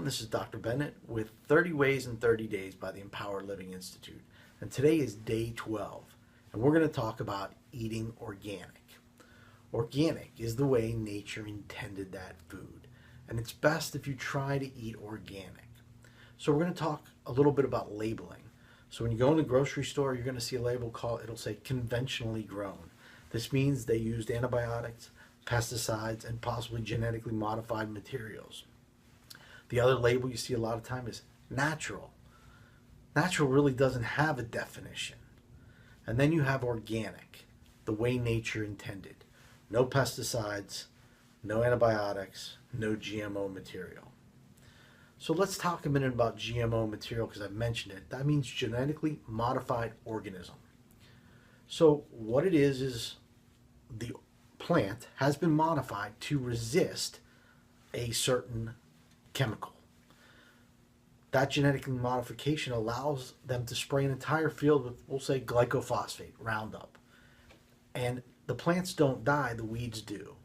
This is Dr. Bennett with 30 Ways in 30 Days by the Empowered Living Institute. And today is day 12, and we're going to talk about eating organic. Organic is the way nature intended that food, and it's best if you try to eat organic. So we're going to talk a little bit about labeling. So when you go in the grocery store, you're going to see a label it'll say conventionally grown. This means they used antibiotics, pesticides, and possibly genetically modified materials. The other label you see a lot of time is natural. Natural really doesn't have a definition. And then you have organic, the way nature intended. No pesticides, no antibiotics, no GMO material. So let's talk a minute about GMO material because I've mentioned it. That means genetically modified organism. So what it is the plant has been modified to resist a certain chemical. That genetic modification allows them to spray an entire field with, we'll say, glyphosate, Roundup. And the plants don't die, the weeds do.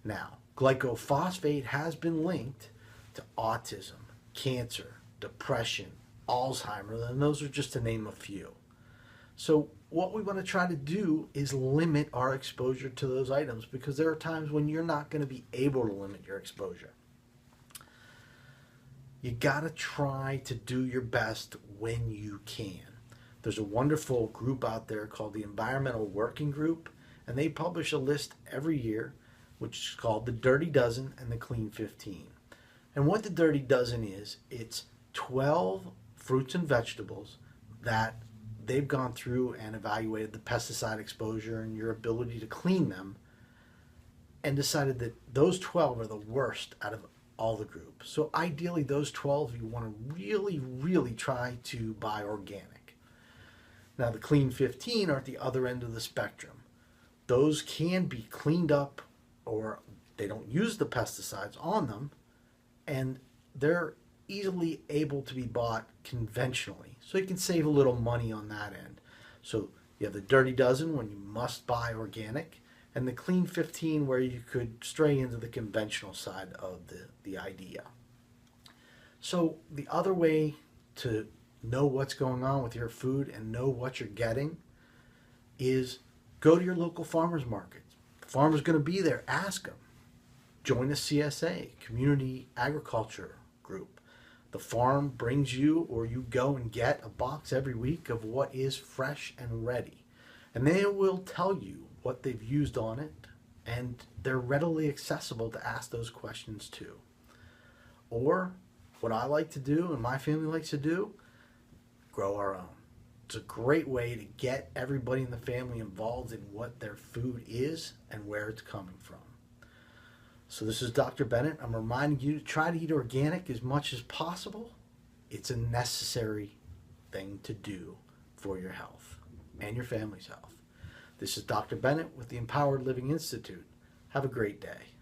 Now, glyphosate has been linked to autism, cancer, depression, Alzheimer's, and those are just to name a few. So what we want to try to do is limit our exposure to those items because there are times when you're not going to be able to limit your exposure. You got to try to do your best when you can. There's a wonderful group out there called the Environmental Working Group, and they publish a list every year, which is called the Dirty Dozen and the Clean 15. And what the Dirty Dozen is, it's 12 fruits and vegetables that they've gone through and evaluated the pesticide exposure and your ability to clean them and decided that those 12 are the worst out of all the group. So ideally those 12 you want to really try to buy organic. Now the Clean 15 are at the other end of the spectrum. Those can be cleaned up or they don't use the pesticides on them and they're easily able to be bought conventionally. So you can save a little money on that end. So you have the Dirty Dozen when you must buy organic and the Clean 15 where you could stray into the conventional side of the idea. So the other way to know what's going on with your food and know what you're getting is go to your local farmers market. The farmer's going to be there. Ask them. Join a CSA, Community Agriculture Group. The farm brings you or you go and get a box every week of what is fresh and ready. And they will tell you what they've used on it, and they're readily accessible to ask those questions too. Or what I like to do and my family likes to do, grow our own. It's a great way to get everybody in the family involved in what their food is and where it's coming from. So this is Dr. Bennett. I'm reminding you to try to eat organic as much as possible. It's a necessary thing to do for your health and your family's health. This is Dr. Bennett with the Empowered Living Institute. Have a great day.